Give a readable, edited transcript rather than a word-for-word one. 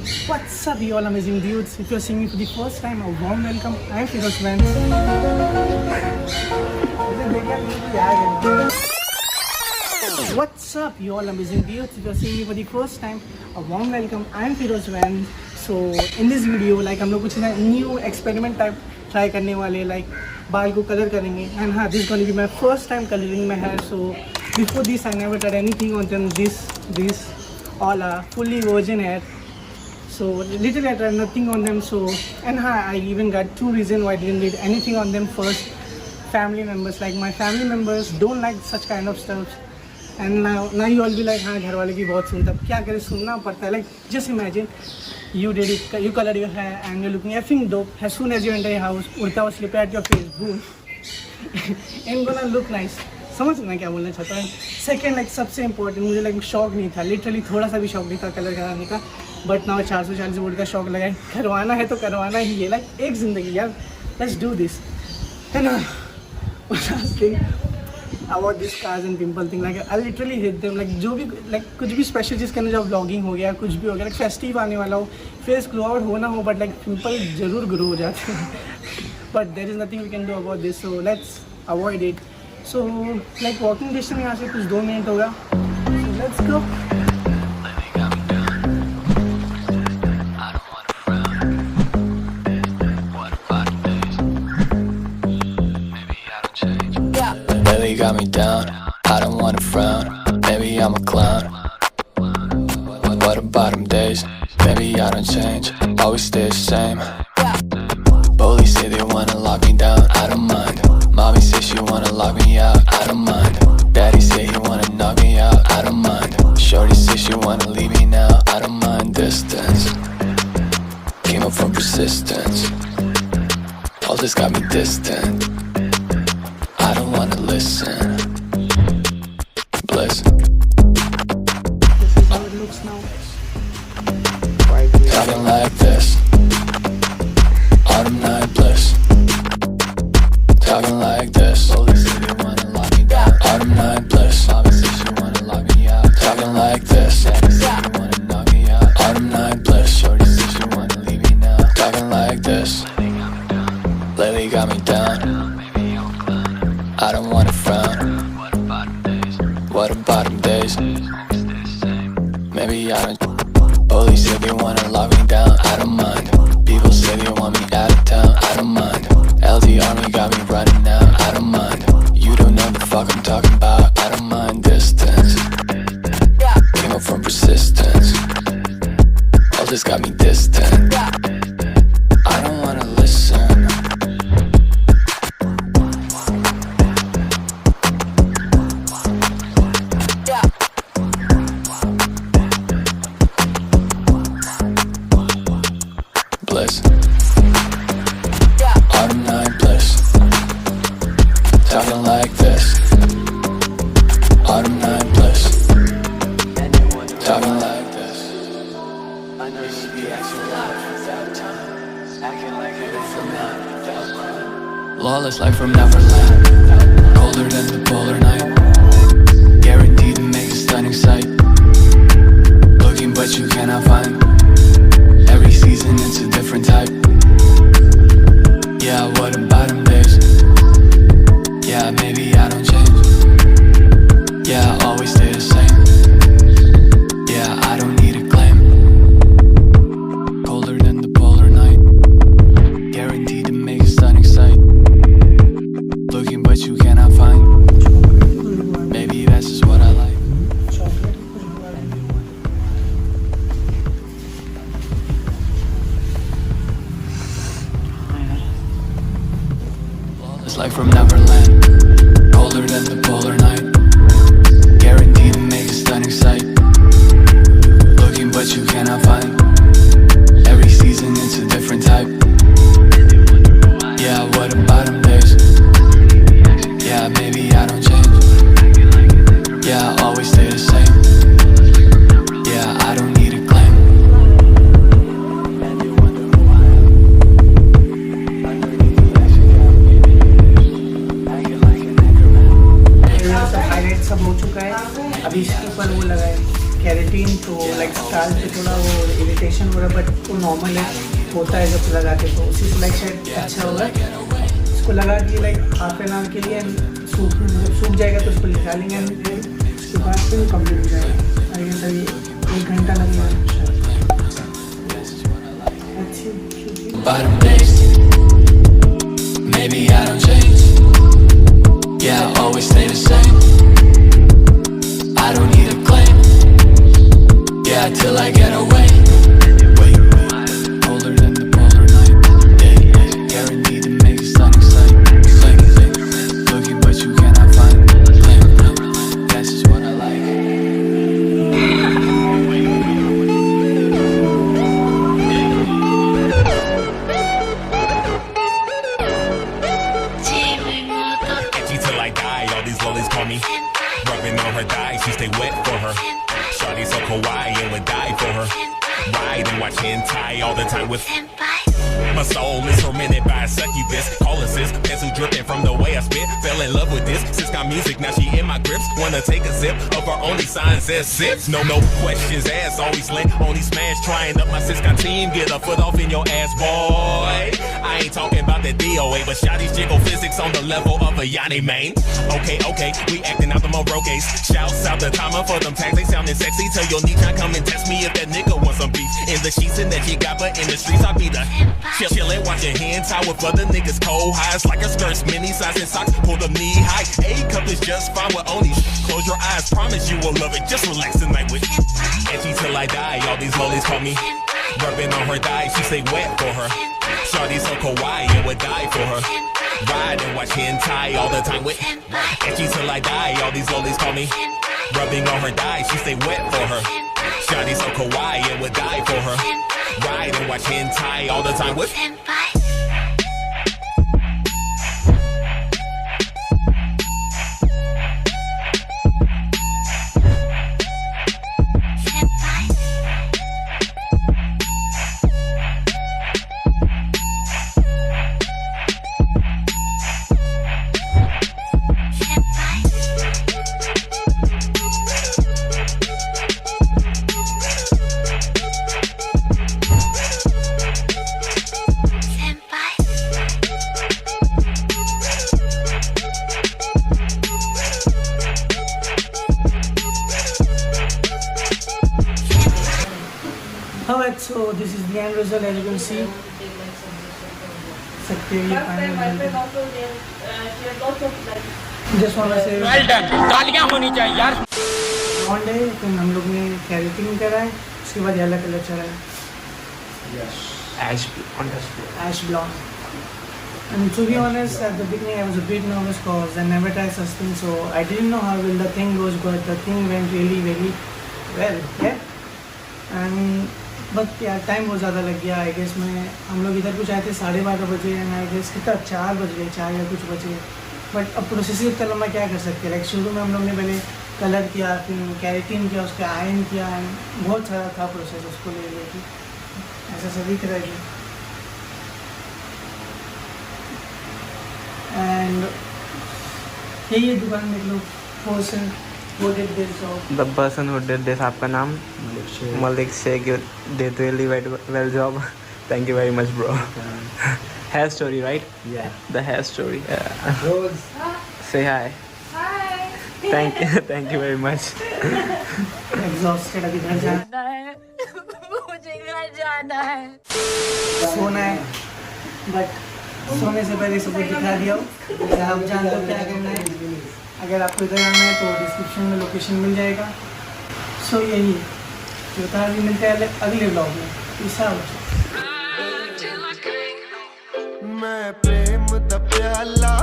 What's up, you all amazing dudes? If you're seeing me for the first time, a warm welcome. I am FIROZ WANS. What's up, you all amazing dudes? If you're seeing me for the first time, a warm welcome. I am FIROZ WANS. So in this video, like हम लोग कुछ ना new experiment type try करने वाले, like बाल को color करेंगे. And हाँ, this is going to be my first time coloring my hair. So before this, I never tried anything on them. This all are fully virgin hair. So literally I tried nothing on them. So and I even got two reasons why I didn't need anything on them. First, family members, like my family members don't like such kind of stuff. And now you all be like, हाँ घर वाले की बहुत सुनता, क्या करे, सुनना पड़ता है. Like just imagine you did it, you colored your hair and you're looking effing dope. As soon as you enter your house, उड़ता हुआ slipper at your face, boom, ain't gonna look nice. समझ ना क्या बोलना चाहता है. Second, like सबसे important, मुझे लाइक शौक नहीं था, लिटरली थोड़ा सा भी शौक नहीं था कलर कराने का. बट नाउ 440 वोल्ट का शौक लगा है. करवाना है तो करवाना ही है. लाइक एक ज़िंदगी यार, लेट्स डू दिस, है ना. About this cars and pimple thing, like I literally hit them. Like जो भी, लाइक कुछ भी स्पेशल जिसके अंदर, जब व्लॉगिंग हो गया, कुछ भी हो गया, लाइक फेस्टिव आने वाला हो, फेस ग्लो आउट हो ना हो, बट लाइक पिम्पल जरूर ग्रो हो जाते हैं. But there is nothing we can do about this, so let's avoid it. So like walking distance यहाँ से कुछ 2 मिनट होगा. So let's go. Lately got me down, I don't wanna frown. Maybe I'm a clown. What about them days? Maybe I don't change, always stay the same. Police say they wanna lock me down, I don't mind. Mommy says she wanna lock me out, I don't mind. Daddy say he wanna knock me out, I don't mind. Shorty says she wanna leave me now, I don't mind. Distance came up from persistence. All this got me distant, I don't wanna listen. Bliss. This is how it looks now. Talking like this, autumn night bliss. Talking like this, police say they wanna lock me down. Autumn night bliss, mommy says she wanna lock me out. Talking like this, daddy say they wanna knock me out. Autumn night bliss, shorty says she wanna leave me now. Talking like this, lately got me down. I don't wanna frown. What about them days? Maybe I don't. Police say they wanna lock me down, I don't mind. People say they want me out of town, I don't mind. LD Army got me running now, I don't mind. You don't know the fuck I'm talking about, I don't mind. Distance came up from persistence. All this got me distant, I don't wanna listen. Bliss. Autumn night bliss. Talking like this. Autumn night bliss. Talking like this. I know you should be acting loud without time. Acting like you're from now. Lawless life from Neverland. Colder than the polar night. Guaranteed to make a stunning sight. Looking but you cannot find. Every season it's a different type. Yeah, what about them days? Yeah, maybe I don't change. Yeah, I always stay the same. Yeah, I don't need a claim. Colder than the polar night. Guaranteed to make a stunning sight. Looking but you cannot find. Maybe that's just what I like. It's like from Neverland. Colder than the polar night. Guaranteed to make a stunning sight. Looking but you cannot find. Every season it's a different type. Yeah, what about them days? Yeah, maybe I don't change. Yeah, I always stay the same. Yeah, I don't need a claim. सब हो चुका है. अभी इसके ऊपर वो लगा है केराटिन, तो लाइक स्काल्प पे थोड़ा वो इरिटेट रिएक्शन हो रहा है, बट वो नॉर्मल है, होता है जब लगा के, तो उसी से लाइक शायद अच्छा होगा। इसको लगा के लाइक हाफ एन आवर के लिए सूख जाएगा तो उसको निकालेंगे एंड उसके बाद फिर कम्प्लीट हो जाएगा। अभी तभी 1 घंटा लगेगा अच्छी। Bottom days, maybe I don't change. Yeah, I always stay the same. I don't need a claim. Yeah, till I get away. Older than the polar night. Yeah, guaranteed to make it stunning sight. Sling, looking but you cannot find. That's just what I like. Till I die, all these lollies call me. Rubbing on her thigh, she stay wet for her. Shawty so kawaii and would die for her. Ride and watch hentai all the time with. My soul is tormented by a succubus. Call assist, pencil dripping from the way I spit. Fell in love with this, sis got music, now she in my grips. Wanna take a sip of her only sign says sips. No questions asked, always link, only smash. Trying up my sis got team, get a foot off in your ass, boy. I ain't talking about that DOA, but shawty's jiggle physics on the level of a Yanni main. Okay, we acting out the Moroques. Shouts out the timer for them tags, they sounding sexy. Tell your niche, come and test me if that nigga wants some beef. In the sheets and that you got, but in the streets I be the chillin', watching hentai with other niggas cold highs like a skirts, mini size and socks, pull them knee high. A cup is just fine with only close your eyes, promise you will love it. Just relax tonight with edgy till I die. All these lollies call me. Rubbing on her thigh, she say wet for her. Shawty so kawaii and would die for her. Ride and watch hentai all the time with edgy till I die. All these lollies call me. Rubbing on her thigh, she say wet for her. Shawty so kawaii and would die for her. Ride and watch hentai all the time with. Alright, so this is the end result as you can see. सकते हैं ये final just wanna say well done. तालियां होनी चाहिए यार. One day तो हम लोग ने कैरेटिंग करा है, उसके बाद येलो कलर चला है. Yes. Ash blonde. And to be honest, at the beginning I was a bit nervous because I never tried such things, so I didn't know how well the thing goes, but the thing went really very well. Yeah. And but यार time बहुत ज़्यादा लग गया I guess. हम लोग इधर कुछ आए थे 12:30 बजे एंड आई गेस कितना 4 बज गए, 4 या कुछ बजे। बट अब प्रोसेसिंग तो लंबा क्या कर सकते हैं। लाइक शुरू में हम लोग ने पहले कलर किया, फिर कैरेटिन किया, उसके आयन किया एंड बहुत सारा था प्रोसेस उसको ले लेके ऐसा सभी तरह की। एंड यही दुकान देख low person who did this job. The person who did this, आपका नाम? Malik Sheikh. You did really well job. Thank you very much, bro. Hair story, right? Yeah. The hair story. Yeah. Rose. Say hi. Hi. Thank you very much. Exhausted, अभी घर जाना है, मुझे घर जाना है, सोना है, बट सोने से पहले सब कुछ दिखा दिया। आप जानते हो क्या करना है। अगर आपको इधर आना है तो डिस्क्रिप्शन में लोकेशन मिल जाएगा। सो यही जो था, अभी मिलते हैं अगले व्लॉग में। Peace out. मैं प्रेम दा प्याला